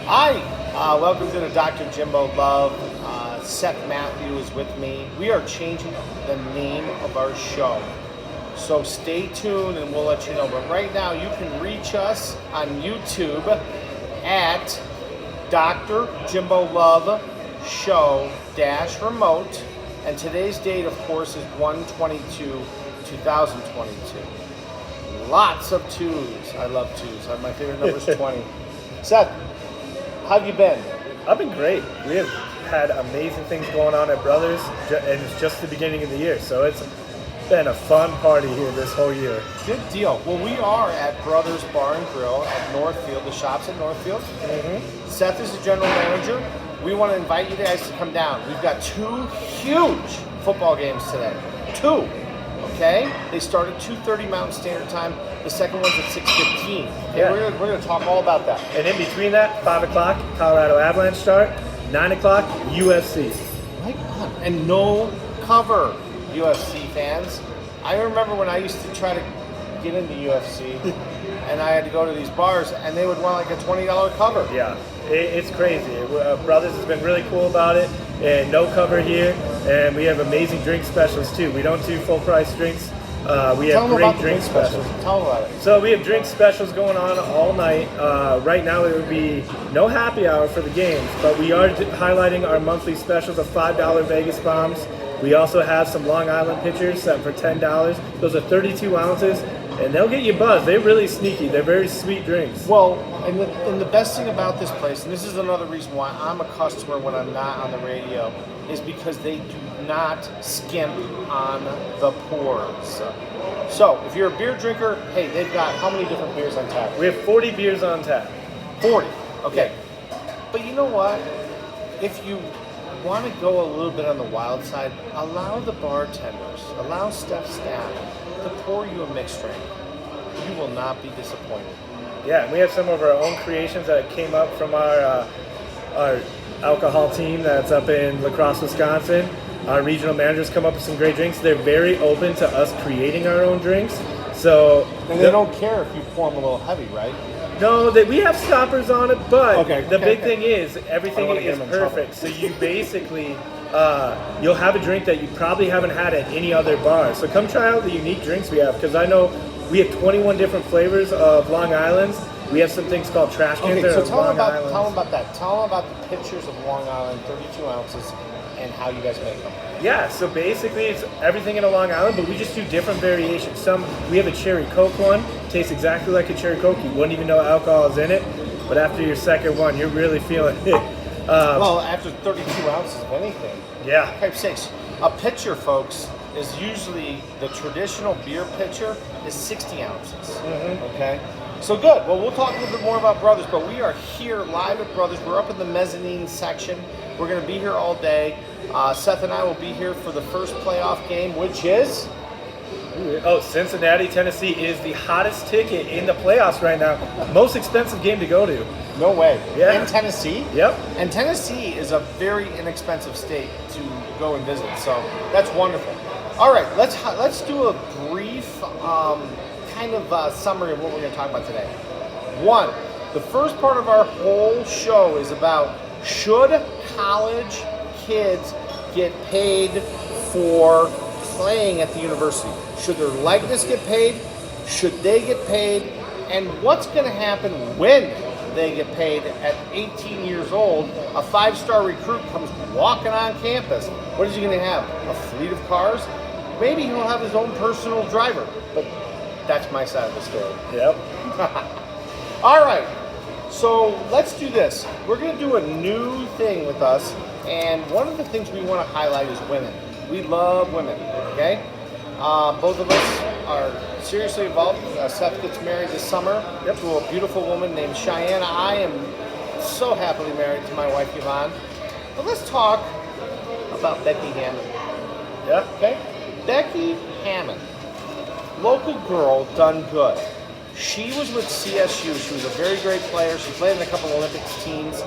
Hi, welcome to the Dr. Jimbo Love. Seth Matthew is with me. We are changing the name of our show. So stay tuned and we'll let you know. But right now you can reach us on YouTube at Dr. Jimbo Love Show -remote. And today's date, of course, is 1/22/2022. Lots of twos. I love twos. My favorite number is 20. Seth, how have you been? I've been great. We have had amazing things going on at Brothers, and it's just the beginning of the year, so it's been a fun party here this whole year. Good deal. Well, we are at Brothers Bar and Grill at Northfield. The shop's at Northfield. Seth is the general manager. We want to invite you guys to come down. We've got 2 huge football games today. 2. Okay? They start at 2:30 Mountain Standard Time. The second one's at 6:15. Okay, Yeah. we're going to talk all about that. And in between that, 5 o'clock, Colorado Avalanche start, 9 o'clock, UFC. Right on. And no cover, UFC fans. I remember when I used to try to get into UFC, and I had to go to these bars, and they would want like a $20 cover. Yeah, it's crazy. Brothers has been really cool about it, and no cover here, and we have amazing drink specials too. We don't do full price drinks. We have great drink specials. Tell them about it. So we have drink specials going on all night. Right now it would be no happy hour for the games, but we are highlighting our monthly specials of $5 Vegas bombs. We also have some Long Island pitchers set for $10. Those are 32 ounces, and they'll get you buzzed. They're really sneaky. They're very sweet drinks. Well, and the best thing about this place, and this is another reason why I'm a customer when I'm not on the radio, is because they do not skimp on the pours. So, if you're a beer drinker, hey, they've got how many different beers on tap? We have 40 beers on tap. 40. Okay. But you know what? If you want to go a little bit on the wild side, allow the bartenders, allow Steph's staff to pour you a mixed drink. You will not be disappointed. Yeah, and we have some of our own creations that came up from our alcohol team that's up in La Crosse, Wisconsin. Our regional managers come up with some great drinks. They're very open to us creating our own drinks. So And they don't care if you pour them a little heavy, right? No, we have stoppers on it, but the big thing is everything I don't wanna get is them in trouble. perfect. So you basically you'll have a drink that you probably haven't had at any other bar. So come try out the unique drinks we have, because I know we have 21 different flavors of Long Island's. We have some things called trash cans. Okay, so of tell them Long about that. Tell them about the pictures of Long Island, 32 ounces, and how you guys make them. Yeah, so basically it's everything in a Long Island, but we just do different variations. We have a cherry Coke one, tastes exactly like a cherry Coke. You wouldn't even know alcohol is in it, but after your second one, you're really feeling it. Well, after 32 ounces of anything. Yeah. Type 6. A pitcher, folks, is usually the traditional beer pitcher is 60 ounces. Okay? So good. Well, we'll talk a little bit more about Brothers, but we are here live at Brothers. We're up in the mezzanine section. We're going to be here all day. Seth and I will be here for the first playoff game, which is... Cincinnati, Tennessee is the hottest ticket in the playoffs right now. Most expensive game to go to. No way. Yeah. In Tennessee? Yep. And Tennessee is a very inexpensive state to go and visit, so that's wonderful. All right, let's do a brief summary of what we're going to talk about today. 1, the first part of our whole show is about should college kids get paid for playing at the university? Should their likeness get paid? Should they get paid? And what's going to happen when they get paid at 18 years old? A 5-star recruit comes walking on campus. What is he going to have? A fleet of cars? Maybe he'll have his own personal driver. But that's my side of the story. Yep. All right. So let's do this. We're going to do a new thing with us. And one of the things we want to highlight is women. We love women, okay? Both of us are seriously involved. Seth gets married this summer to a beautiful woman named Cheyenne. I am so happily married to my wife, Yvonne. But let's talk about Becky Hammond. Yeah. Okay? Becky Hammond, local girl, done good. She was with CSU. She was a very great player. She played in a couple Olympics teams.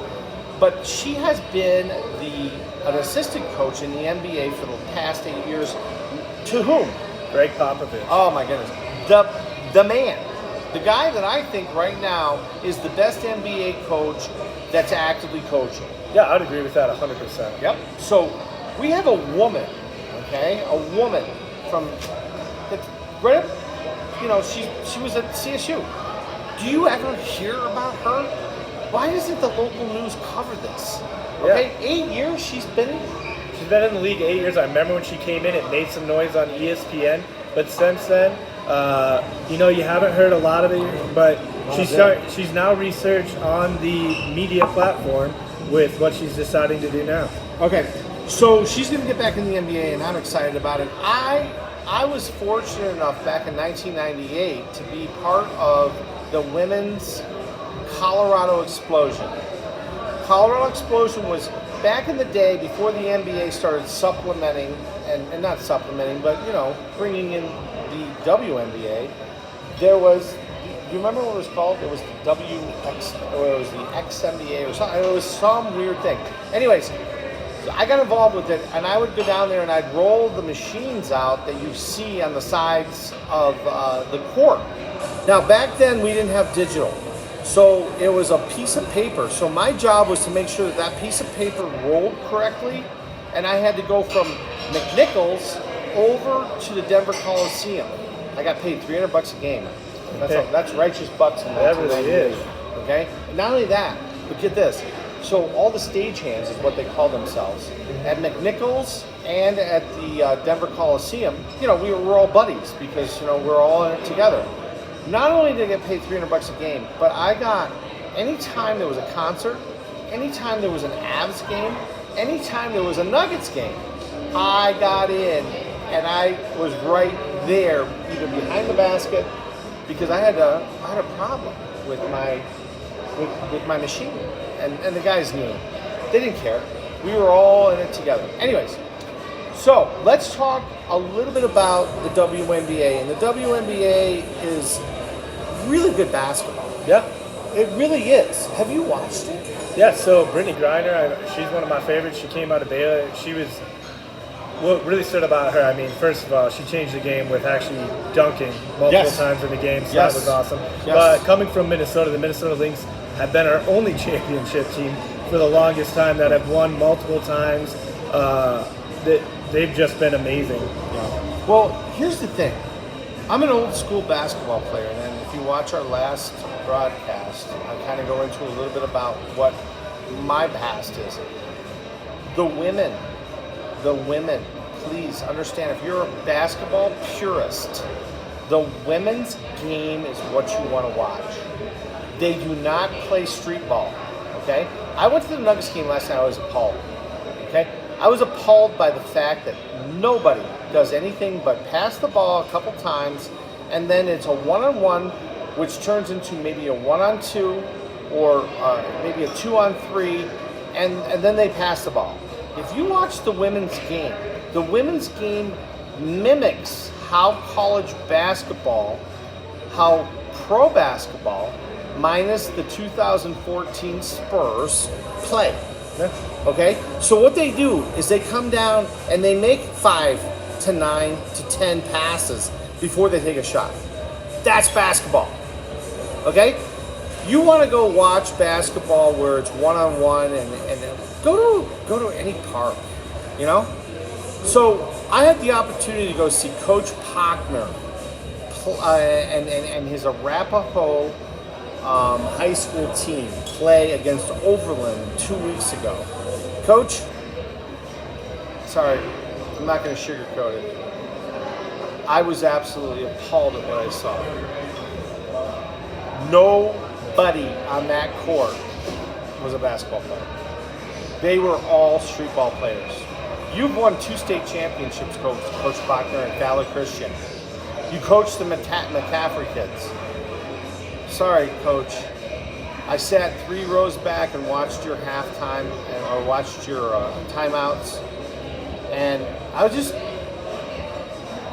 But she has been an assistant coach in the NBA for the past 8 years. To whom? Greg Popovich. Oh my goodness. The man. The guy that I think right now is the best NBA coach that's actively coaching. Yeah, I'd agree with that 100%. Yep. So we have a woman, okay? A woman from, right up, she was at CSU. Do you ever hear about her? Why doesn't the local news cover this? Okay, Yeah. 8 years she's been. She's been in the league 8 years. I remember when she came in, it made some noise on ESPN. But since then, you haven't heard a lot of it. But she's now researched on the media platform with what she's deciding to do now. Okay, so she's going to get back in the NBA, and I'm excited about it. I was fortunate enough back in 1998 to be part of the women's Colorado Explosion. Colorado Explosion was back in the day before the NBA started supplementing, and not supplementing, but bringing in the WNBA. There was, do you remember what it was called? It was the WX, or it was the XNBA or something. It was some weird thing. Anyways, I got involved with it, and I would go down there and I'd roll the machines out that you see on the sides of the court. Now, back then, we didn't have digital. So it was a piece of paper. So my job was to make sure that that piece of paper rolled correctly, and I had to go from McNichols over to the Denver Coliseum. I got paid $300 a game. That's righteous bucks in That really is. Okay? And not only that, but get this. So all the stagehands is what they call themselves. At McNichols and at the Denver Coliseum, we're all buddies because, we're all in it together. Not only did I get paid $300 a game, but I got, anytime there was a concert, anytime there was an Avs game, anytime there was a Nuggets game, I got in and I was right there, either behind the basket, because I had a problem with my machine, and the guys knew. They didn't care. We were all in it together. Anyways, so let's talk a little bit about the WNBA, and the WNBA is really good basketball. Yeah. It really is. Have you watched it? Yeah, so Brittany Griner, she's one of my favorites. She came out of Baylor. What really stood about her, first of all, she changed the game with actually dunking multiple times in the game, so that was awesome. Yes. But coming from Minnesota, the Minnesota Lynx have been our only championship team for the longest time, that have won multiple times. They've just been amazing. Well, here's the thing. I'm an old school basketball player, and if you watch our last broadcast, I kind of go into a little bit about what my past is. The women, please understand, if you're a basketball purist, the women's game is what you want to watch. They do not play street ball, okay? I went to the Nuggets game last night, I was appalled, okay? I was appalled by the fact that nobody does anything but pass the ball a couple times, and then it's a one-on-one, which turns into maybe a one-on-two, or maybe a two-on-three, and then they pass the ball. If you watch the women's game mimics how college basketball, how pro basketball, minus the 2014 Spurs, play. Yeah. Okay? So what they do is they come down and they make 5 to 9 to 10 passes before they take a shot. That's basketball. Okay? You want to go watch basketball where it's one-on-one and go to any park, So I had the opportunity to go see Coach Pockner and his Arapahoe high school team play against Overland 2 weeks ago. Coach, sorry, I'm not going to sugarcoat it. I was absolutely appalled at what I saw. Nobody on that court was a basketball player. They were all street ball players. You've won 2 state championships, Coach Bachner and Fowler Christian. You coached the McCaffrey kids. Sorry, Coach. I sat 3 rows back and watched your halftime or watched your timeouts, and I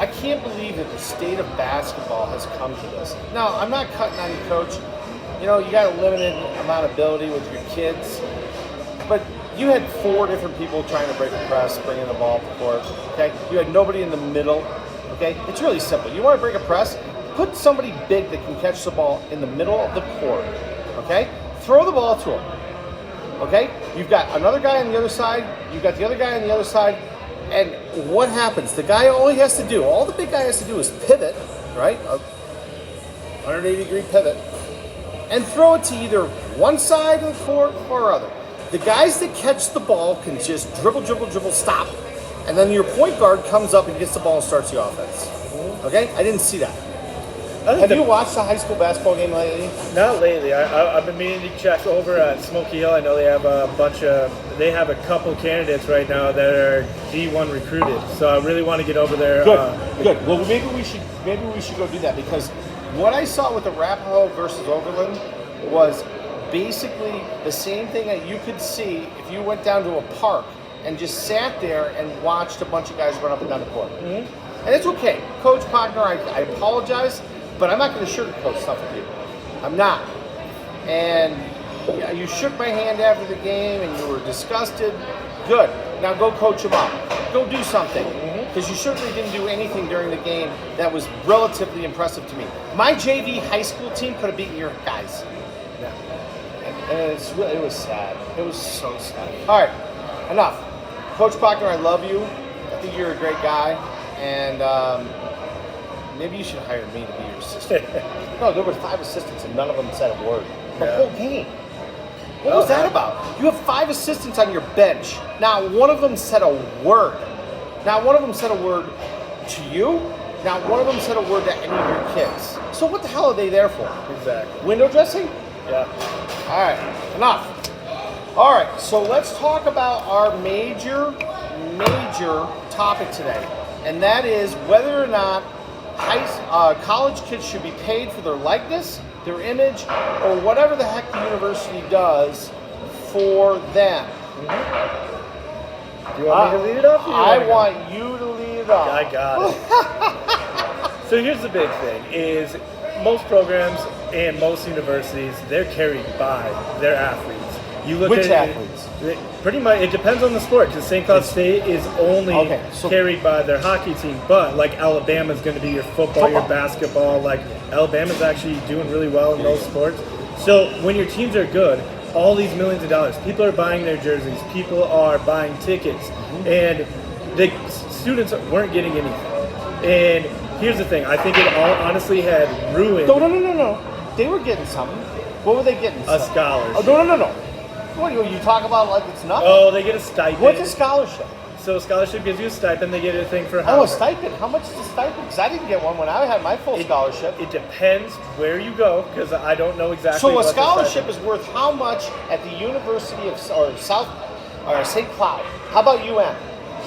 can't believe that the state of basketball has come to this. Now, I'm not cutting on you, Coach. You got a limited amount of ability with your kids, but you had 4 different people trying to break a press, bringing the ball up the court. Okay, you had nobody in the middle. Okay, it's really simple. You want to break a press, put somebody big that can catch the ball in the middle of the court, okay? Throw the ball to him, okay? You've got another guy on the other side, you've got the other guy on the other side, and what happens? The guy, all he has to do, all the big guy has to do is pivot, right? A 180-degree pivot, and throw it to either one side of the court or other. The guys that catch the ball can just dribble, stop, and then your point guard comes up and gets the ball and starts the offense. Okay? I didn't see that. Have you watched a high school basketball game lately? Not lately. I've been meaning to check over at Smoky Hill. I know they have they have a couple candidates right now that are D1 recruited. So I really want to get over there. Good. Well, maybe we should go do that, because what I saw with the Arapahoe versus Overland was basically the same thing that you could see if you went down to a park and just sat there and watched a bunch of guys run up and down the court. Mm-hmm. And it's okay. Coach Pockner, I apologize, but I'm not going to sugarcoat stuff with you. I'm not. And you shook my hand after the game and you were disgusted. Good. Now go coach them up. Go do something. Because you certainly didn't do anything during the game that was relatively impressive to me. My JV high school team could have beaten your guys. Yeah. And it was sad. It was so sad. All right. Enough. Coach Pockner, I love you. I think you're a great guy. And maybe you should hire me to be your assistant. No, there were 5 assistants and none of them said a word. The whole game. What was that about? You have 5 assistants on your bench. Not one of them said a word. Not one of them said a word to you. Not one of them said a word to any of your kids. So what the hell are they there for? Exactly. Window dressing? Yeah. All right, enough. All right, so let's talk about our major topic today, and that is whether or not college kids should be paid for their likeness, their image, or whatever the heck the university does for them. Do you want me to lead it off? I want you to lead it off. I got it. So here's the big thing: is most programs and most universities, they're carried by their athletes. You look Which at athletes? Pretty much, it depends on the sport. Because St. Cloud State is only carried by their hockey team, but like Alabama's going to be your football, your basketball. Like Alabama's actually doing really well in those sports. So when your teams are good, all these millions of dollars, people are buying their jerseys, people are buying tickets, and the students weren't getting anything. And here's the thing: I think it all honestly had ruined. No. They were getting something. What were they getting? A scholarship. Oh, no. What do you talk about like it's nothing? Oh, they get a stipend. What's a scholarship? So a scholarship gives you a stipend. They get a thing for housing. Oh, a stipend. How much is a stipend? Because I didn't get one when I had my full scholarship. It depends where you go, because I don't know exactly. So what a scholarship is worth how much at the University of St. Cloud? How about UM?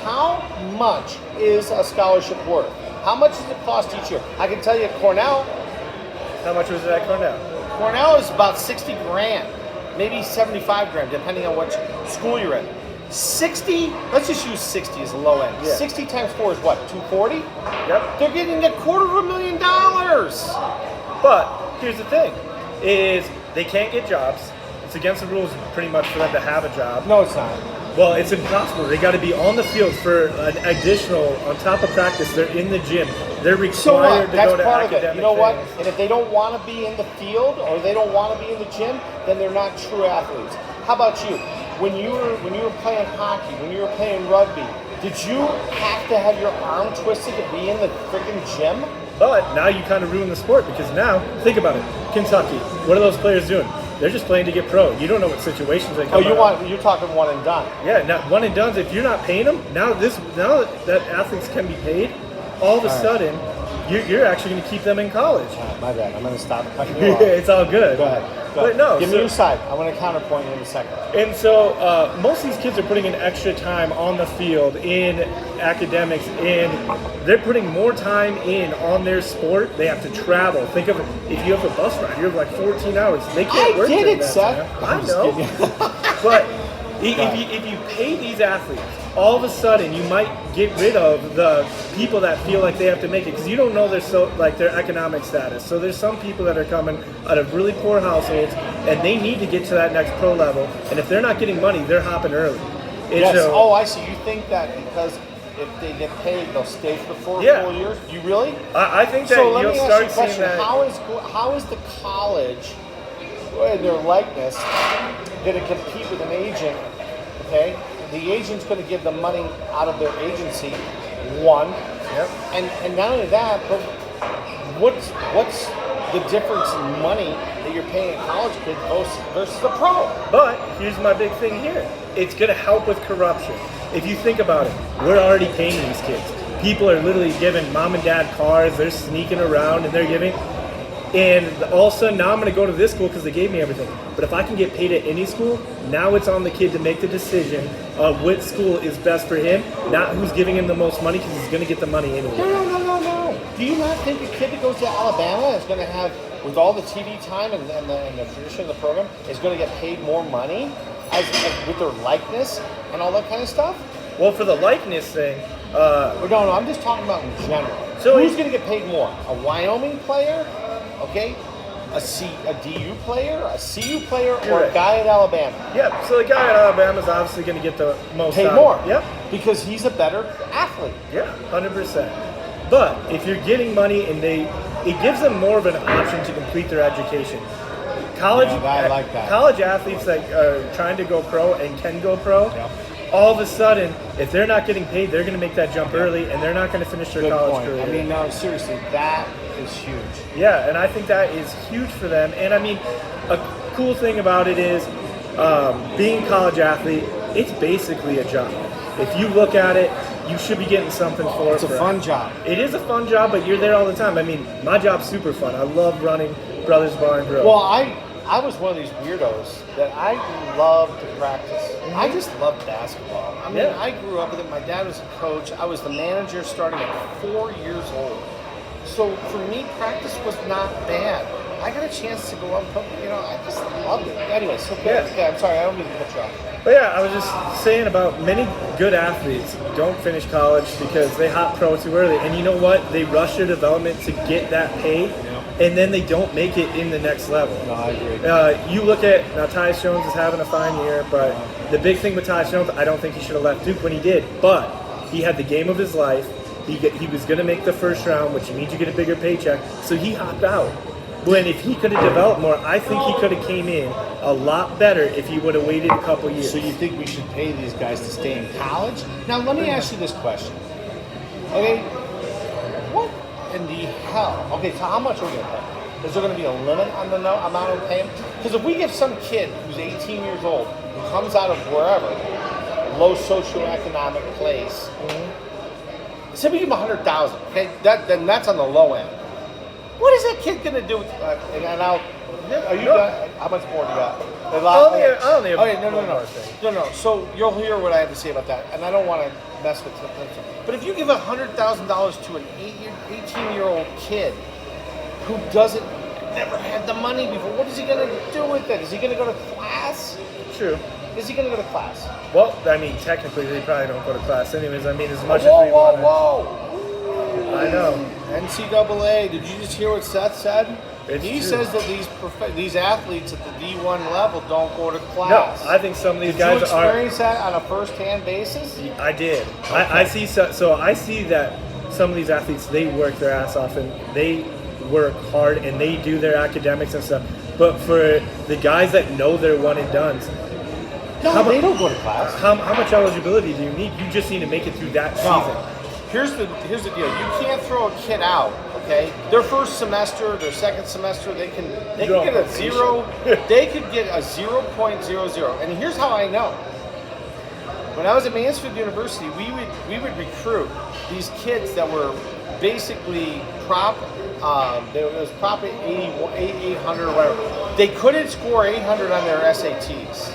How much is a scholarship worth? How much does it cost each year? I can tell you, Cornell. How much was it at Cornell? Cornell is about 60 grand, maybe 75 grand, depending on which school you're in. 60, let's just use 60 as a low end. Yeah. 60 times 4 is what, 240? Yep. They're getting $250,000. But here's the thing, is they can't get jobs. It's against the rules pretty much for them to have a job. No, it's not. Well, it's impossible. They got to be on the field for an additional, on top of practice, they're in the gym. They're required So what? to That's go to part of it. academic You know what? things. And if they don't want to be in the field or they don't want to be in the gym, then they're not true athletes. How about you? When you were playing hockey, when you were playing rugby, did you have to have your arm twisted to be in the freaking gym? But now you kind of ruin the sport, because now, think about it. Kentucky, what are those players doing? They're just playing to get pro. You don't know what situations they come out of. You're talking one and done. Yeah, now one and done. If you're not paying them, now that athletes can be paid, all of a sudden, you're actually going to keep them in college. My bad. I'm going to stop cutting you off. It's all good. Go ahead. But no, give me your side. I want to counterpoint you in a second. And so most of these kids are putting in extra time on the field in academics, and they're putting more time in on their sport. They have to travel. Think of it, if you have a bus ride, you have like 14 hours. They can't work during that time. I know. But if you pay these athletes, all of a sudden you might get rid of the people that feel like they have to make it, because you don't know their economic status. So there's some people that are coming out of really poor households, and they need to get to that next pro level. And if they're not getting money, they're hopping early. Yes. I see. You think that because if they get paid, they'll stay for the four full years? You really? I think that so let you'll me ask start you a question. seeing that. How is the college and their likeness going to compete with an agent? Okay, the agent's going to give them money out of their agency. One, Yep. and not only that, but what's the difference in money that you're paying a college kid versus a pro? But here's my big thing here. It's going to help with corruption. If you think about it, we're already paying these kids. People are literally giving mom and dad cars. They're sneaking around and they're giving. And all of a sudden, now I'm going to go to this school because they gave me everything. But if I can get paid at any school, now it's on the kid to make the decision of which school is best for him, not who's giving him the most money because he's going to get the money anyway. No. Do you not think a kid that goes to Alabama is going to have, with all the TV time and the tradition of the program, is going to get paid more money as with their likeness and all that kind of stuff? Well, for the likeness thing, No, I'm just talking about in general. So who's going to get paid more? A Wyoming player, okay? A DU player, a CU player, or a guy at Alabama? yeah, so the guy at Alabama is obviously going to get the most Paid out more. of it. Yep. Because he's a better athlete. Yeah, 100%. But if you're getting money and it gives them more of an option to complete their education. College, I like that. College athletes that are trying to go pro and can go pro, Yep. all of a sudden, if they're not getting paid, they're going to make that jump early and they're not going to finish their Good college point. career. I mean, no, seriously, that is huge. Yeah, and I think that is huge for them. And I mean, a cool thing about it is being a college athlete, it's basically a job. If you look at it, you should be getting something for it. It's a fun job. It is a fun job, but you're there all the time. I mean, my job's super fun. I love running Brothers Bar and Grill. Well, I was one of these weirdos that I loved to practice. I just loved basketball. I mean, Yeah. I grew up with it. My dad was a coach. I was the manager starting at 4 years old. So for me, practice was not bad. I got a chance to go out and coach. I just loved it. Anyway, so good. Yeah, I'm sorry, I don't mean to cut you off. But yeah, I was just saying about many good athletes don't finish college because they hop pro too early. And you know what? They rush their development to get that pay, and then they don't make it in the next level. No, I agree. You look at, now Tyus Jones is having a fine year, but the big thing with Tyus Jones, I don't think he should have left Duke when he did. But he had the game of his life. He was going to make the first round, which means you get a bigger paycheck. So he hopped out. When if he could have developed more, I think he could have came in a lot better if he would have waited a couple years. So you think we should pay these guys to stay in college? Now let me ask you this question. Okay, what in the hell? Okay, so how much are we going to pay? Is there going to be a limit on the amount we pay him? Because if we give some kid who's 18 years old, who comes out of wherever, low socioeconomic place, say we give him 100,000, okay, then that's on the low end. What is that kid gonna do with? And now, are you done? How much more do you got? I only have Okay, one more thing. no. So you'll hear what I have to say about that, and I don't want to mess with it. But if you give $100,000 to an 18-year-old kid who never had the money before, what is he gonna do with it? Is he gonna go to class? True. Is he gonna go to class? Well, I mean, technically, they probably don't go to class anyways. I mean, as much Whoa, as they want. whoa! I know. NCAA. Did you just hear what Seth said? He true. says that these athletes at the D1 level don't go to class. No, I think some of these Did guys you are. experience that on a first-hand basis? I did. I see. So I see that some of these athletes, they work their ass off and they work hard and they do their academics and stuff. But for the guys that know they're one and dones, They don't go to class. how much eligibility do you need? You just need to make it through that season. Here's the deal. You can't throw a kid out. Okay, their first semester, their second semester, they can get a zero. They could get a 0.00. And here's how I know. When I was at Mansfield University, we would recruit these kids that were basically there was probably 800 or whatever. They couldn't score 800 on their SATs,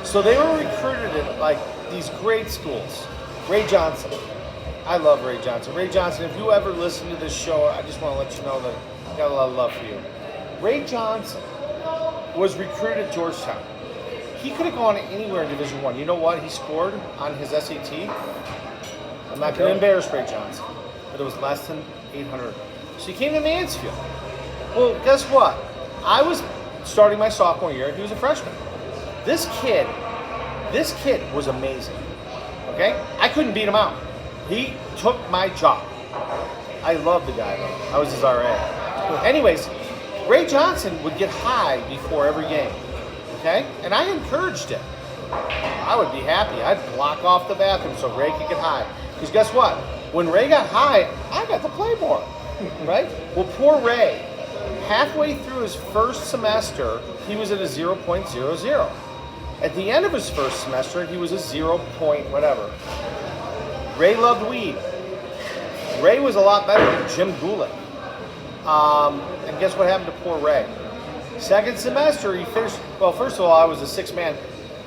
so they were recruited at like these great schools. Ray Johnson. I love Ray Johnson. Ray Johnson, if you ever listen to this show, I just want to let you know that I got a lot of love for you. Ray Johnson was recruited at Georgetown. He could have gone anywhere in Division I. You know what he scored on his SAT? I'm not going to embarrass Ray Johnson, but it was less than 800. So he came to Mansfield. Well, guess what? I was starting my sophomore year. He was a freshman. This kid was amazing. Okay? I couldn't beat him out. He took my job. I love the guy though. I was his RA. Anyways, Ray Johnson would get high before every game. Okay? And I encouraged it. I would be happy. I'd block off the bathroom so Ray could get high. Because guess what? When Ray got high, I got to play more. Right? Well, poor Ray. Halfway through his first semester, he was at a 0.00. At the end of his first semester, he was a 0. Whatever. Ray loved weed. Ray was a lot better than Jim Goulet. And guess what happened to poor Ray? Second semester, he finished. Well, first of all, I was a sixth man.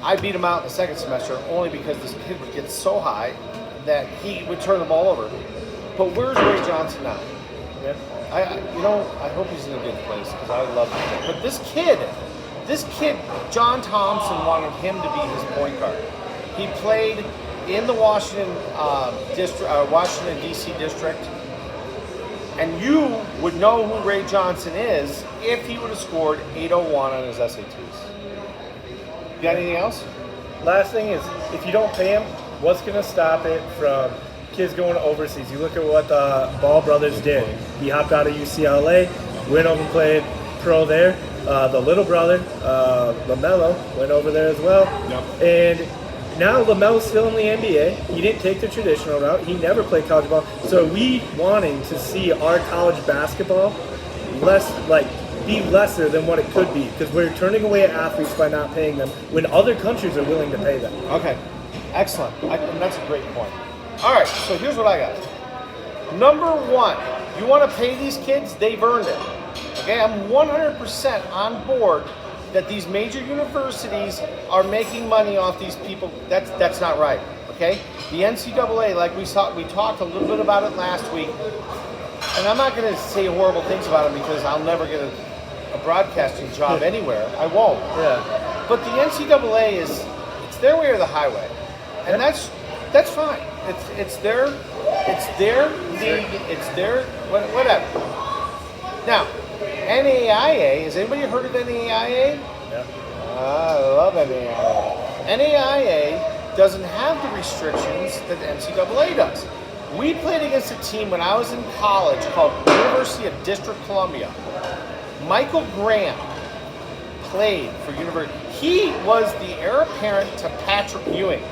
I beat him out in the second semester only because this kid would get so high that he would turn the ball over. But where's Ray Johnson now? Yeah. I hope he's in a good place because I love him. But this kid, John Thompson wanted him to be his point guard. He played in the Washington D.C. district, and you would know who Ray Johnson is if he would have scored 801 on his SATs. You got anything else? Last thing is, if you don't pay him, what's going to stop it from kids going overseas? You look at what the Ball brothers did. He hopped out of UCLA, went over and played pro there. The little brother, LaMelo, went over there as well. Yep. And now LaMelo's still in the NBA. He didn't take the traditional route. He never played college ball. So we wanting to see our college basketball be lesser than what it could be, because we're turning away athletes by not paying them when other countries are willing to pay them. Okay, excellent. And that's a great point. All right, so here's what I got. Number one, you want to pay these kids? They've earned it. Okay, I'm 100% on board that these major universities are making money off these people. That's not right. Okay, the NCAA, like we talked a little bit about it last week, and I'm not going to say horrible things about them because I'll never get a broadcasting job anywhere. I won't. Yeah. But the NCAA it's their way or the highway, and that's fine. It's their league. It's their whatever. Now, NAIA. Has anybody heard of NAIA? Yeah. I love NAIA. NAIA doesn't have the restrictions that the NCAA does. We played against a team when I was in college called University of District Columbia. Michael Graham played for University. He was the heir apparent to Patrick Ewing.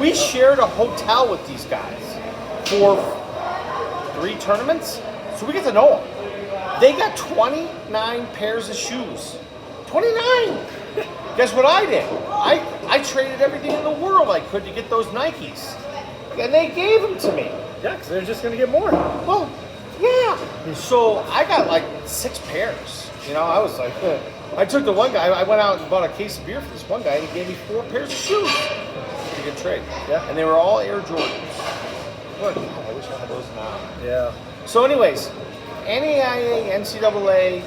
We shared a hotel with these guys for 3 tournaments, so we get to know them. They got 29 pairs of shoes. 29! Guess what I did? I traded everything in the world I could to get those Nikes. And they gave them to me. Yeah, because they're just going to get more. Well, yeah. So I got like 6 pairs. You know, I was like, I took the one guy, I went out and bought a case of beer for this one guy, and he gave me 4 pairs of shoes. Pretty good trade. Yeah. And they were all Air Jordans. What? God, I wish I had those now. Yeah. So anyways, NAIA, NCAA,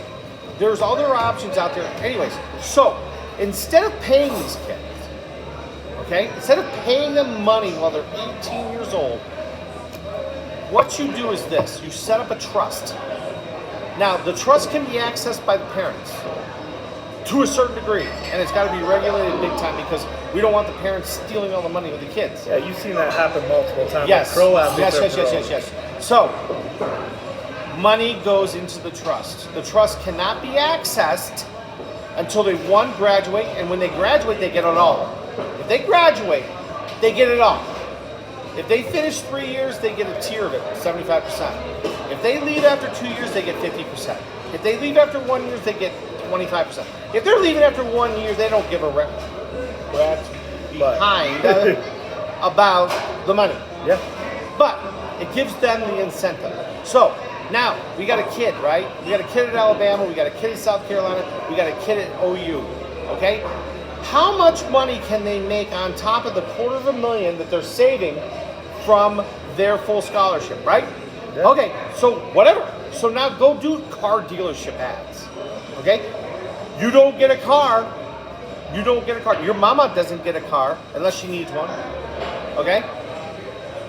there's other options out there. Anyways, so instead of paying these kids, okay, instead of paying them money while they're 18 years old, what you do is this. You set up a trust. Now, the trust can be accessed by the parents to a certain degree, and it's got to be regulated big time because we don't want the parents stealing all the money with the kids. Yeah, you've seen that happen multiple times. Yes. Pro athletes Yes. So, money goes into the trust. The trust cannot be accessed until they, one, graduate, and when they graduate, they get it all. If they graduate, they get it all. If they finish 3 years, they get a tier of it, 75%. If they leave after 2 years, they get 50%. If they leave after 1 year, they get 25%. If they're leaving after 1 year, they don't give a rat's behind about the money. Yeah. But it gives them the incentive. So now we got a kid, right? We got a kid at Alabama. We got a kid at South Carolina. We got a kid at OU. Okay? How much money can they make on top of the $250,000 that they're saving from their full scholarship, right? Yeah. Okay, so whatever. So now go do car dealership ads. Okay? You don't get a car. You don't get a car. Your mama doesn't get a car unless she needs one. Okay?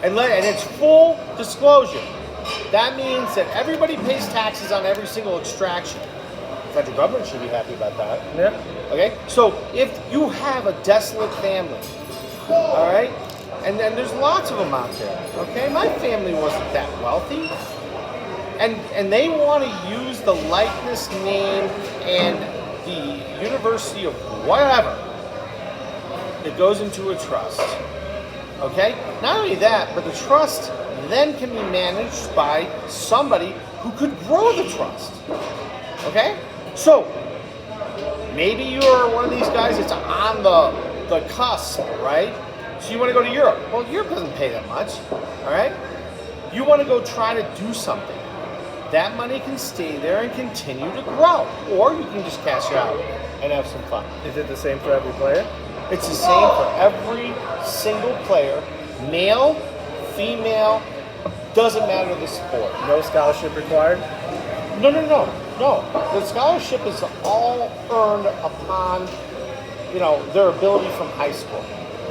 And it's full disclosure. That means that everybody pays taxes on every single extraction. The federal government should be happy about that. Yeah. Okay? So if you have a desolate family, all right, And then there's lots of them out there. Okay, my family wasn't that wealthy, and they want to use the likeness, name, and the university of whatever. It goes into a trust. Okay? Not only that, but the trust then can be managed by somebody who could grow the trust. Okay? So, maybe you're one of these guys that's on the cusp, right? So you want to go to Europe. Well, Europe doesn't pay that much. Alright? You want to go try to do something. That money can stay there and continue to grow. Or you can just cash it out and have some fun. Is it the same for every player? It's the same for every single player, male, female, doesn't matter the sport. No scholarship required? No. The scholarship is all earned upon, their ability from high school.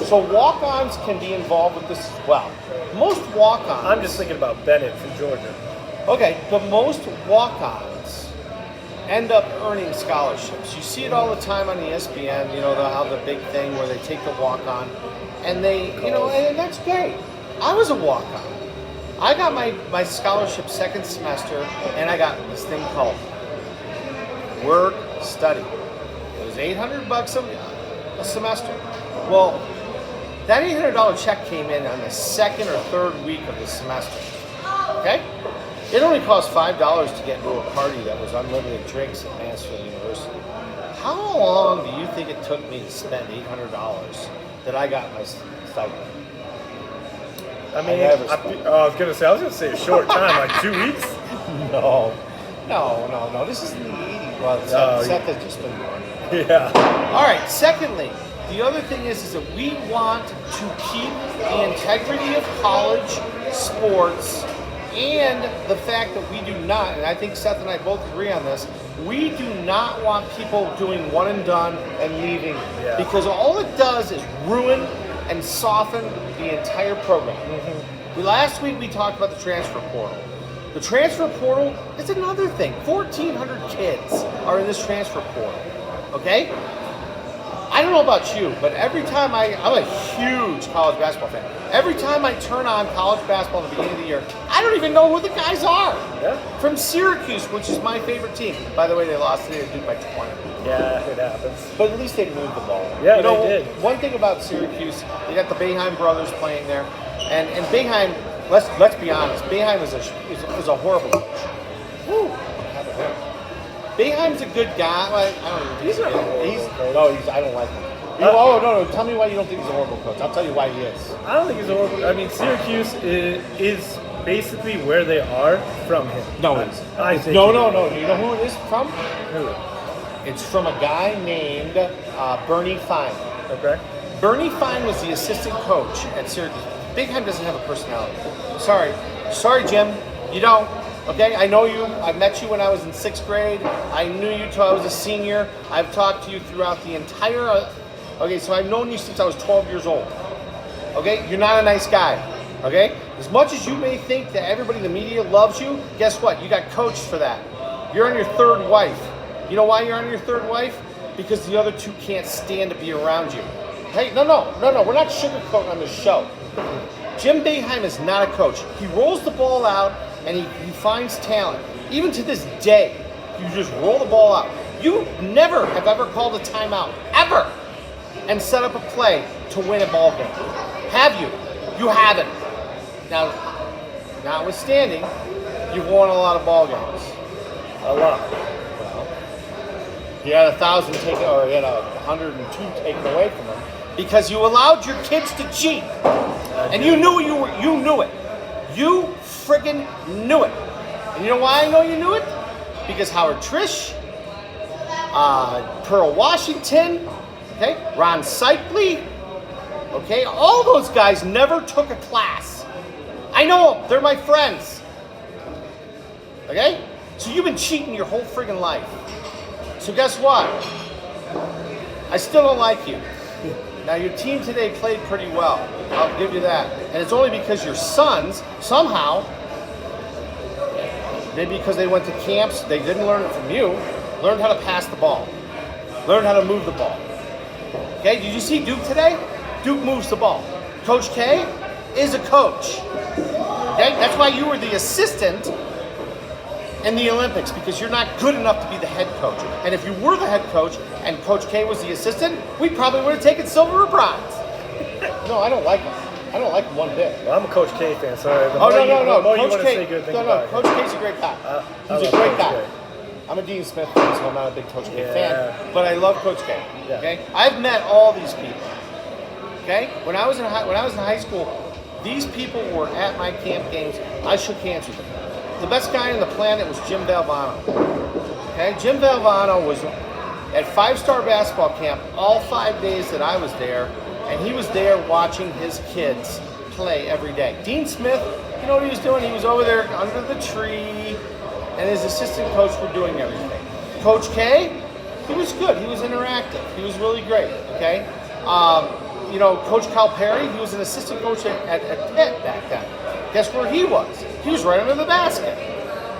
So walk-ons can be involved with this as well. Most walk-ons... I'm just thinking about Bennett from Georgia. Okay, but most walk-ons end up earning scholarships. You see it all the time on ESPN, how the big thing where they take the walk-on and they, and that's great. I was a walk-on. I got my scholarship second semester and I got this thing called work study. It was $800 a semester. Well, that $800 check came in on the second or third week of the semester. Okay? It only cost $5 to get into a party that was unlimited drinks at Mansfield University. How long do you think it took me to spend $800 that I got my stipend? I was going to say a short time, like 2 weeks? No. This is in the 80s. Well, Seth has just been born. Yeah. All right, secondly, the other thing is that we want to keep the integrity of college sports and the fact that we do not, and I think Seth and I both agree on this, we do not want people doing one and done and leaving because all it does is ruin and soften the entire program. Mm-hmm. Last week we talked about the transfer portal. The transfer portal is another thing. 1,400 kids are in this transfer portal. Okay? I don't know about you, but every time I'm a huge college basketball fan. Every time I turn on college basketball in the beginning of the year, I don't even know who the guys are. Yeah. From Syracuse, which is my favorite team. By the way, they lost today to Duke by 20. Yeah, it happens. But at least they moved the ball. Yeah, they did. One thing about Syracuse, they got the Boeheim brothers playing there, and Boeheim. Let's be honest. Boeheim is a horrible coach. Woo. Boeheim's a good guy. I don't know. He's not I don't like him. No. Tell me why you don't think he's a horrible coach. I'll tell you why he is. I don't think he's a horrible. I mean, Syracuse is basically where they are from him. No, I think no. You know who it is from? Who? It's from a guy named Bernie Fine. Okay. Bernie Fine was the assistant coach at Syracuse. Boeheim doesn't have a personality. Sorry, Jim. You don't. Okay, I know you. I met you when I was in 6th grade. I knew you till I was a senior. I've talked to you throughout the entire... Okay, so I've known you since I was 12 years old. Okay, you're not a nice guy. Okay, as much as you may think that everybody in the media loves you, guess what? You got coached for that. You're on your third wife. You know why you're on your third wife? Because the other two can't stand to be around you. Hey, no. We're not sugarcoating on this show. Jim Boeheim is not a coach. He rolls the ball out and he finds talent. Even to this day, you just roll the ball out. You never have ever called a timeout, ever, and set up a play to win a ball game. Have you? You haven't. Now, notwithstanding, you've won a lot of ball games. A lot. Well, he had 1,000 taken, or he had 102 taken away from him because you allowed your kids to cheat, and you knew you knew it. You friggin' knew it. And you know why I know you knew it? Because Howard Trish, Pearl Washington, okay, Ron Cycli, okay, all those guys never took a class. I know them. They're my friends. Okay? So you've been cheating your whole friggin' life. So guess what? I still don't like you. Now, your team today played pretty well. I'll give you that. And it's only because your sons, somehow, maybe because they went to camps, they didn't learn it from you, learned how to pass the ball, learned how to move the ball. Okay, did you see Duke today? Duke moves the ball. Coach K is a coach. Okay? That's why you were the assistant in the Olympics, because you're not good enough to be the head coach. And if you were the head coach and Coach K was the assistant, we probably would have taken silver or bronze. No, I don't like him. I don't like him one bit. Well, I'm a Coach K fan, so the no. more you Coach want to K, say good things about him. Coach K's a great guy. He's a great guy. I'm a Dean Smith fan, so I'm not a big Coach K fan, but I love Coach K. Yeah. Okay, I've met all these people. Okay, when I was in high school, these people were at my camp games. I shook hands with them. The best guy on the planet was Jim Valvano. Okay, Jim Valvano was at 5-star basketball camp all 5 days that I was there, and he was there watching his kids play every day. Dean Smith, you know what he was doing? He was over there under the tree, and his assistant coach were doing everything. Coach K, he was good. He was interactive. He was really great. Okay, Coach Calipari, he was an assistant coach at Pitt back then. Guess where he was? He was right under the basket.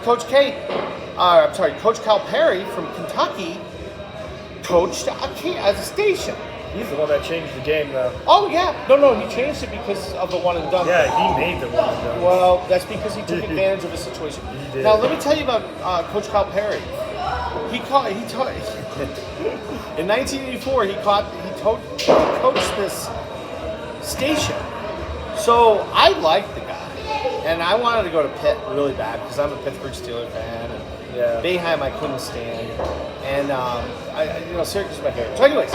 Coach Calipari from Kentucky coached as a station. He's the one that changed the game, though. Oh, yeah. No, he changed it because of the one and done. Yeah, he made the one and done. Well, that's because he took advantage of the situation. He did. Now, let me tell you about Coach Calipari. In 1984, he coached this station. So I liked the guy, and I wanted to go to Pitt really bad because I'm a Pittsburgh Steelers fan, and Boeheim I couldn't stand, and Syracuse is my favorite. So anyways,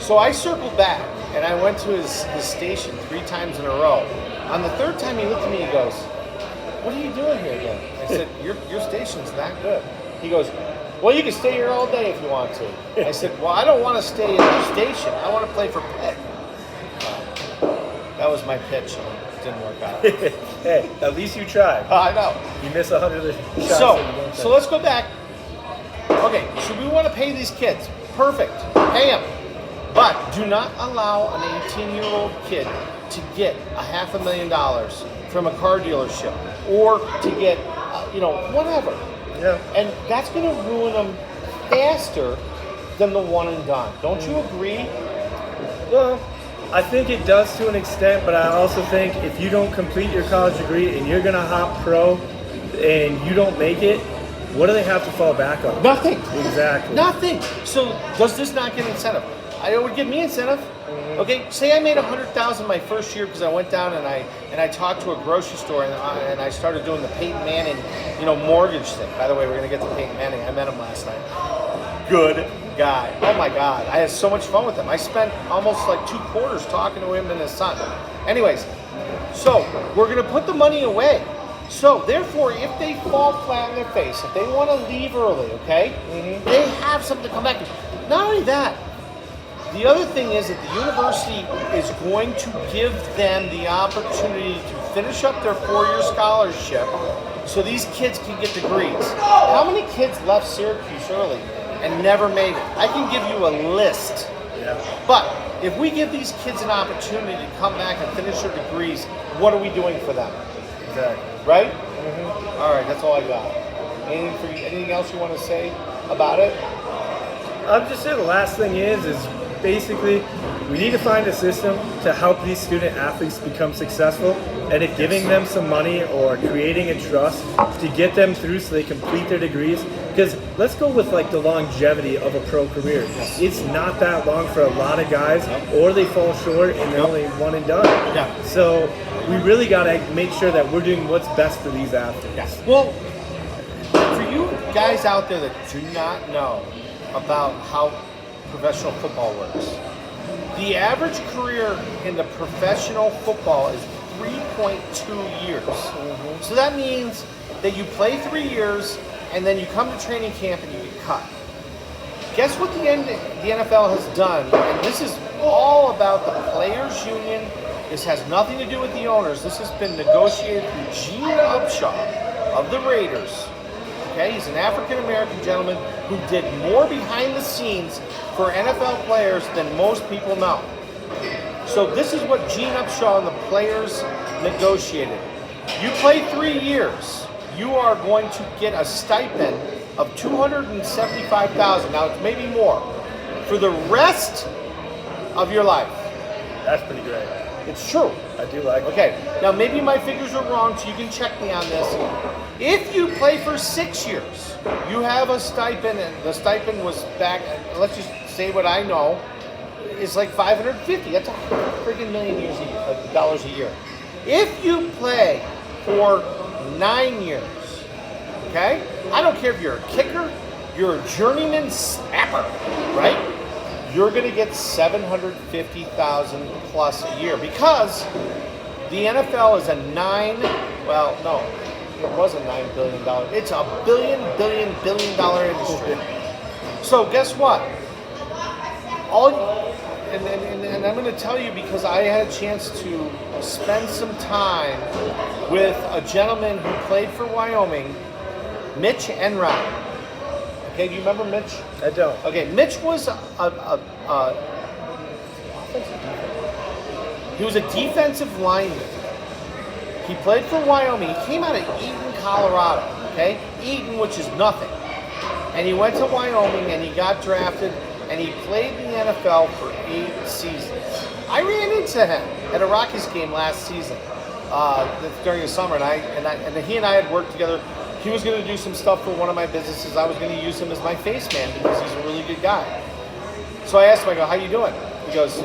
so I circled back, and I went to his station 3 times in a row. On the 3rd time, he looked at me and goes, "What are you doing here again?" I said, your station's that good. He goes, "Well, you can stay here all day if you want to." I said, "Well, I don't want to stay in your station. I want to play for Pitt." That was my pitch, and it didn't work out. Hey, at least you tried. I know. You missed 100 shots. So let's go back. Okay, so we want to pay these kids. Perfect. Pay them. But do not allow an 18-year-old kid to get $500,000 from a car dealership or to get, whatever. Yeah. And that's going to ruin them faster than the one and done. Don't you agree? Well, I think it does to an extent, but I also think if you don't complete your college degree and you're going to hop pro and you don't make it, what do they have to fall back on? Nothing. Exactly. Nothing. So does this not get incentive? It would give me incentive. Okay, say I made $100,000 my first year because I went down and I talked to a grocery store and I started doing the Peyton Manning, mortgage thing. By the way, we're gonna get to Peyton Manning. I met him last night. Good guy. Oh my God, I had so much fun with him. I spent almost like 2 quarters talking to him and his son. Anyways, so we're gonna put the money away. So therefore, if they fall flat on their face, if they want to leave early, okay, they have something to come back to. Not only that. The other thing is that the university is going to give them the opportunity to finish up their 4-year scholarship so these kids can get degrees. How many kids left Syracuse early and never made it? I can give you a list. Yeah. But if we give these kids an opportunity to come back and finish their degrees, what are we doing for them? Exactly. Right? Mm-hmm. All right, that's all I got. Anything else you want to say about it? I'm just saying the last thing is basically, we need to find a system to help these student athletes become successful, and if giving them some money or creating a trust to get them through so they complete their degrees, because let's go with like the longevity of a pro career. It's not that long for a lot of guys, or they fall short and they're only one and done. Yeah. So we really got to make sure that we're doing what's best for these athletes. Yes. Well, for you guys out there that do not know about how professional football works. The average career in the professional football is 3.2 years. Mm-hmm. So that means that you play 3 years and then you come to training camp and you get cut. Guess what the NFL has done, and this is all about the players' union. This has nothing to do with the owners. This has been negotiated through Gene Upshaw of the Raiders. Okay, he's an African-American gentleman who did more behind the scenes for NFL players than most people know. So this is what Gene Upshaw and the players negotiated. You play 3 years, you are going to get a stipend of $275,000. Now it's maybe more for the rest of your life. That's pretty great. It's true. I do like it. Okay, now maybe my figures are wrong, so you can check me on this. If you play for 6 years, you have a stipend, and the stipend was back, let's just say what I know, is like $550. That's $1 million dollars a year. If you play for 9 years, okay? I don't care if you're a kicker, you're a journeyman snapper, right? You're going to get $750,000 plus a year because the NFL is a it was a $9 billion. It's a billion dollar industry. So guess what? And I'm going to tell you because I had a chance to spend some time with a gentleman who played for Wyoming, Mitch Enron. Okay, do you remember Mitch? I don't. Okay, Mitch was he was a defensive lineman. He played for Wyoming. He came out of Eaton, Colorado. Okay, Eaton, which is nothing, and he went to Wyoming and he got drafted and he played in the NFL for 8 seasons. I ran into him at a Rockies game last season during the summer, and he and I had worked together. He was going to do some stuff for one of my businesses. I was going to use him as my face man because he's a really good guy. So I asked him, I go, how you doing? He goes,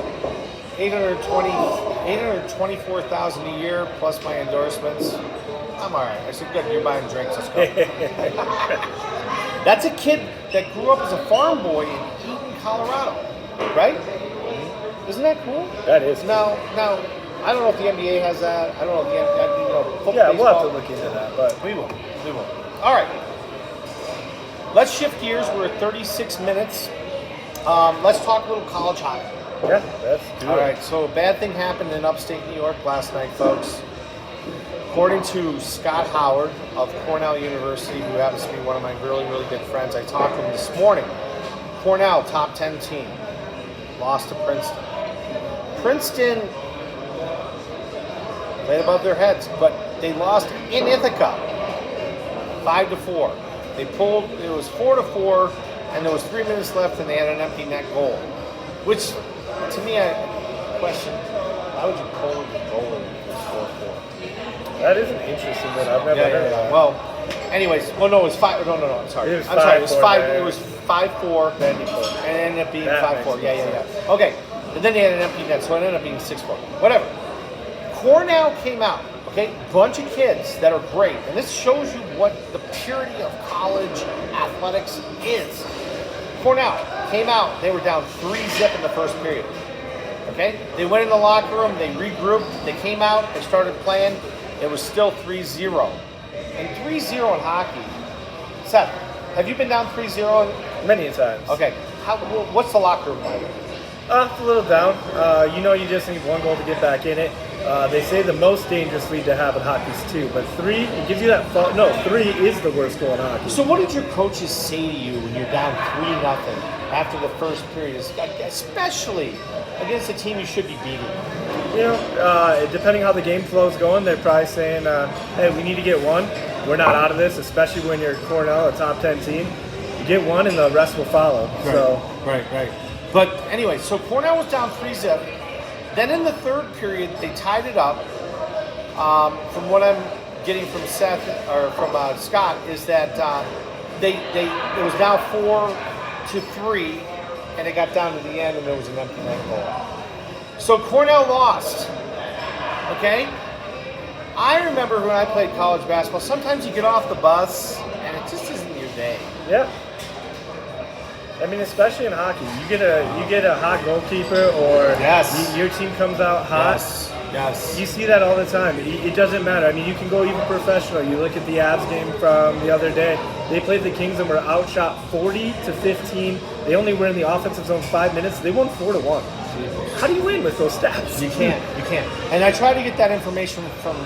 $824,000 a year plus my endorsements. I'm all right. I said, good, you're buying drinks. Let's go. That's a kid that grew up as a farm boy in Eaton, Colorado, right? Isn't that cool? That is cool. Now, I don't know if the NBA has that. I don't know if the NBA, football, yeah, we'll have baseball. to look into that, but We will. All right. Let's shift gears. We're at 36 minutes. Let's talk a little college hockey. yeah, that's do All it. right. So a bad thing happened in upstate New York last night, folks. According to Scott Howard of Cornell University, who happens to be one of my really, really good friends, I talked to him this morning. Cornell, top 10 team, lost to Princeton. Princeton played above their heads, but they lost in Ithaca, 5-4. They pulled. It was 4-4, and there was 3 minutes left, and they had an empty net goal. Which, to me, I question: why would you pull the goal in 4-4? That is an interesting one. I've never heard of that. Well, anyways, no, it was 5. No, I'm sorry. It was I'm sorry. It was 5-4 5. there. It was 5-4, and it ended up being That 5-4. makes Yeah. Okay, and then they had an empty net, so it ended up being 6-4. Whatever. Cornell came out. Okay, bunch of kids that are great, and this shows you what the purity of college athletics is. Cornell came out. They were down 3-0 in the first period. Okay, they went in the locker room. They regrouped. They came out. They started playing. It was still 3-0. And 3-0 in hockey. Seth, have you been down 3-0? Many times. Okay. What's the locker room like? It's a little down. You just need 1 goal to get back in it. They say the most dangerous lead to have in hockey is 2, but 3, it gives you that fault. No, 3 is the worst goal in hockey. So what did your coaches say to you when you're down 3-0 after the first period, especially against a team you should be beating? Depending how the game flow is going, they're probably saying, hey, we need to get 1. We're not out of this, especially when you're Cornell, a top 10 team. You get 1 and the rest will follow. Right. So Right. But anyway, so Cornell was down 3-0. Then in the third period, they tied it up. From what I'm getting from Seth or from Scott, is that it was now 4-3, and it got down to the end, and there was an empty net goal. So Cornell lost. Okay. I remember when I played college basketball. Sometimes you get off the bus, and it just isn't your day. yeah. I mean, especially in hockey, you get a hot goalkeeper, or Yes. your team comes out hot. Yes. You see that all the time. It doesn't matter. I mean, you can go even professional. You look at the Avs game from the other day. They played the Kings and were outshot 40-15. They only were in the offensive zone 5 minutes. They won 4-1. How do you win with those stats? You can't. And I tried to get that information from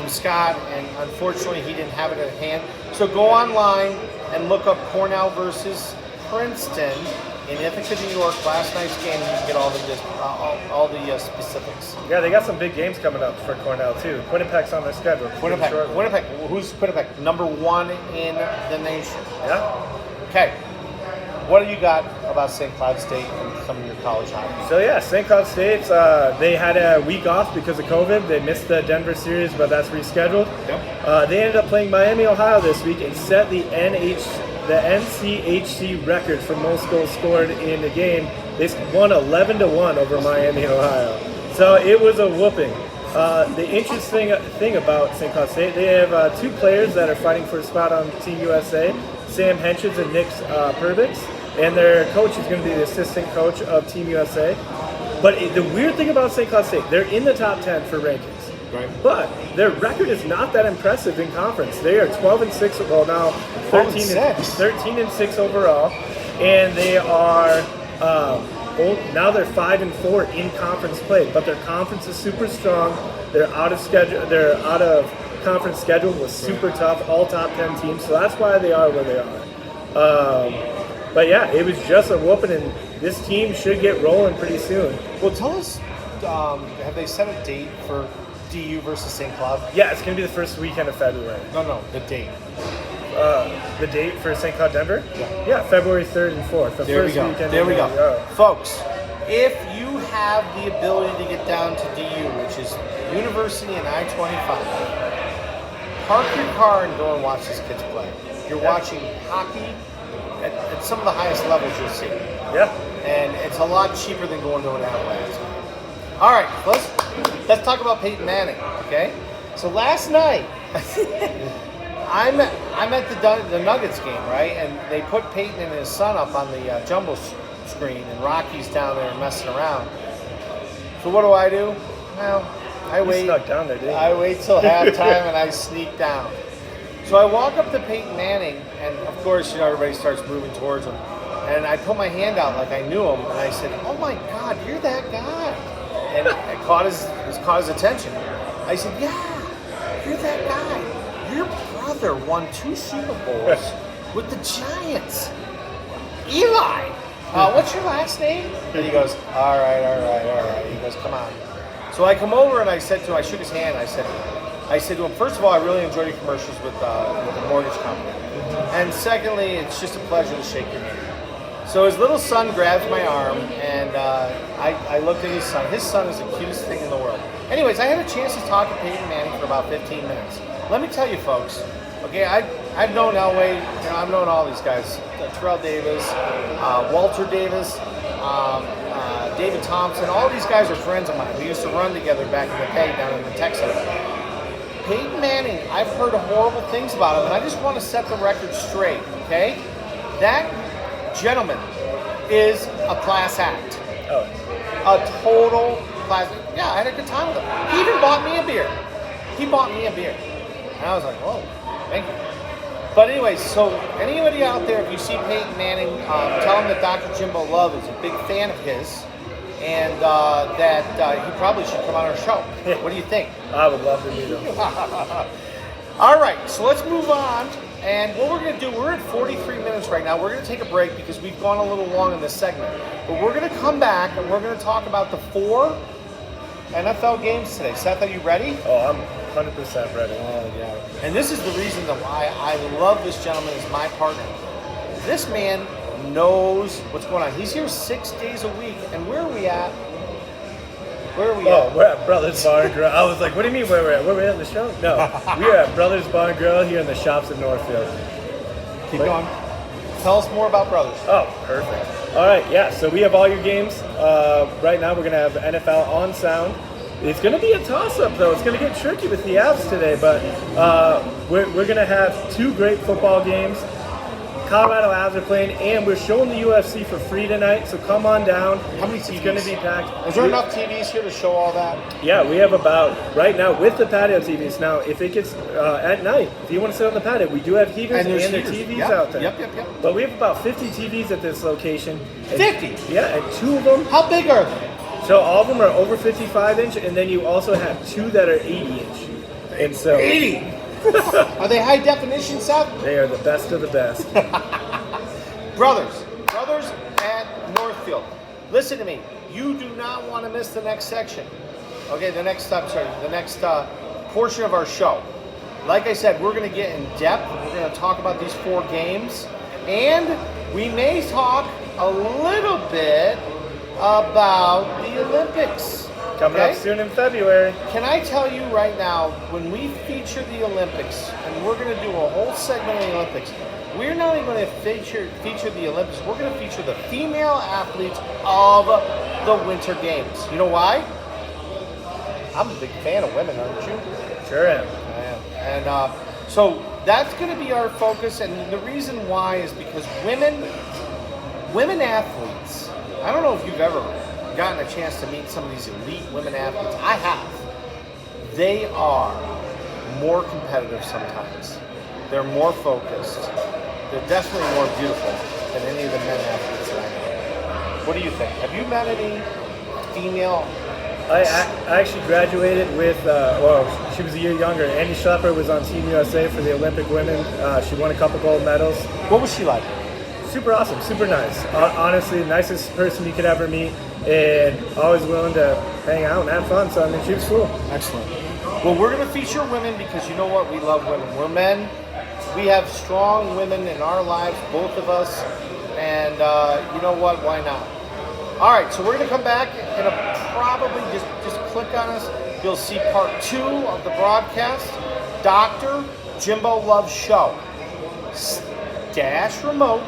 Scott, and unfortunately he didn't have it at hand. So go online and look up Cornell versus Princeton in Ithaca, New York, last night's game, and you can get all the specifics. Yeah, they got some big games coming up for Cornell too. Winnipeg's on their schedule. Winnipeg. Who's Winnipeg? Number 1 in the nation. Yeah. Okay. What do you got about St. Cloud State and some of your college hockey? So yeah, St. Cloud State, they had a week off because of COVID. They missed the Denver series, but that's rescheduled. Yep. They ended up playing Miami, Ohio this week and set the NCHC record for most goals scored in the game. They won 11-1 over Miami, Ohio. So it was a whooping. The interesting thing about St. Cloud State, they have two players that are fighting for a spot on Team USA, Sam Henchins and Nick Perbix, and their coach is going to be the assistant coach of Team USA. But the weird thing about St. Cloud State, they're in the top 10 for rankings. Right. But their record is not that impressive in conference. They are 12-6, well now 13-6 overall, and they are now they're 5-4 in conference play. But their conference is super strong. They're out of schedule. Their out of conference schedule was super tough. All top 10 teams, so that's why they are where they are. But yeah, it was just a whooping, and this team should get rolling pretty soon. Well, tell us, have they set a date for DU versus St. Cloud? Yeah, it's going to be the first weekend of February. No, the date. The date for St. Cloud Denver? Yeah, February 3rd and 4th. There we go. There we go. Folks, if you have the ability to get down to DU, which is University and I-25, park your car and go and watch these kids play. You're watching hockey at some of the highest levels you'll see. Yeah. And it's a lot cheaper than going to an Avalanche. All right, let's talk about Peyton Manning, okay? So last night, I'm at the Nuggets game, right? And they put Peyton and his son up on the Jumbo screen, and Rocky's down there messing around. So what do? Well, I wait. Snuck down there, didn't you? I wait till halftime and I sneak down. So I walk up to Peyton Manning, and of course, everybody starts moving towards him. And I put my hand out like I knew him, and I said, "Oh my God, you're that guy!" And it caught his attention. I said, "Yeah, you're that guy. Your brother won 2 Super Bowls with the Giants. Eli, what's your last name?" And he goes, all right. He goes, "Come on." So I come over and I said to him, I shook his hand. I said to him, first of all, I really enjoy your commercials with the mortgage company. And secondly, it's just a pleasure to shake your hand. So his little son grabs my arm, and I looked at his son. His son is the cutest thing in the world. Anyways, I had a chance to talk to Peyton Manning for about 15 minutes. Let me tell you, folks, okay, I've known Elway, I've known all these guys, Terrell Davis, Walter Davis, David Thompson, all these guys are friends of mine. We used to run together back in the day down in the Tech Center. Peyton Manning, I've heard horrible things about him, and I just want to set the record straight, okay? That gentleman is a class act. Oh. A total class. Yeah, I had a good time with him. He even bought me a beer. And I was like, whoa, thank you. But anyways, so anybody out there, if you see Peyton Manning, tell him that Dr. Jimbo Love is a big fan of his, and that he probably should come on our show. What do you think? I would love to meet him. All right, so let's move on. And what we're going to do, we're at 43 minutes right now. We're going to take a break because we've gone a little long in this segment. But we're going to come back and we're going to talk about the 4 NFL games today. Seth, are you ready? Oh, I'm 100% ready. Oh, yeah. And this is the reason that why I love this gentleman as my partner. This man knows what's going on. He's here 6 days a week. And where are we at? Where are we at? Oh, we're at Brothers Bar and Grill. I was like, what do you mean where we're at? Where we're at in the show? No, we are at Brothers Bar and Grill here in the shops in Northfield. Keep going. Tell us more about Brothers. Oh, perfect. All right, yeah, so we have all your games. Right now we're going to have NFL on sound. It's going to be a toss-up, though. It's going to get tricky with the Avs today, but we're going to have 2 great football games. Colorado Avs are playing, and we're showing the UFC for free tonight, so come on down. How many TVs? It's going to be packed. Is there enough TVs here to show all that? Yeah, we have about, right now, with the patio TVs. Now, if it gets at night, if you want to sit on the patio, we do have heaters and their TVs out there. Yep. But we have about 50 TVs at this location. 50? Yeah, and 2 of them. How big are they? So all of them are over 55-inch, and then you also have 2 that are 80-inch. And so 80? Are they high definition, Seth? They are the best of the best. Brothers at Northfield. Listen to me. You do not want to miss the next section. Okay, the next portion of our show. Like I said, we're going to get in depth. We're going to talk about these 4 games, and we may talk a little bit about the Olympics. Coming up soon in February. Can I tell you right now, when we feature the Olympics, and we're going to do a whole segment on the Olympics, we're not even going to feature the Olympics. We're going to feature the female athletes of the Winter Games. You know why? I'm a big fan of women, aren't you? Sure am. I am. And so that's going to be our focus. And the reason why is because women athletes, I don't know if you've ever gotten a chance to meet some of these elite women athletes. I have. They are more competitive sometimes. They're more focused. They're definitely more beautiful than any of the men athletes that I know. What do you think? Have you met any female? I actually graduated with, she was a year younger. Andy Schlepper was on Team USA for the Olympic women. She won a couple gold medals. What was she like? Super awesome, super nice. Honestly, nicest person you could ever meet, and always willing to hang out and have fun. So, I mean, she was cool. Excellent. Well, we're going to feature women because you know what? We love women. We're men. We have strong women in our lives, both of us. And you know what? Why not? All right, so we're going to come back and probably just click on us. You'll see part 2 of the broadcast. Dr. Jimbo Loves Show. Dash remote.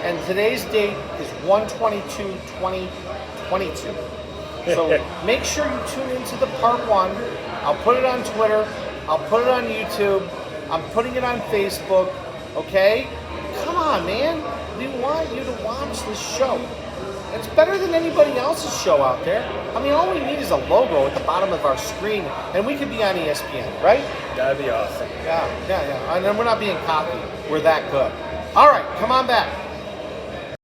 And today's date is 1/22/2022. So make sure you tune into the part 1. I'll put it on Twitter. I'll put it on YouTube. I'm putting it on Facebook. Okay? Come on, man. We want you to watch this show. It's better than anybody else's show out there. I mean, all we need is a logo at the bottom of our screen, and we could be on ESPN, right? That'd be awesome. Yeah. And then we're not being cocky. We're that good. All right, come on back.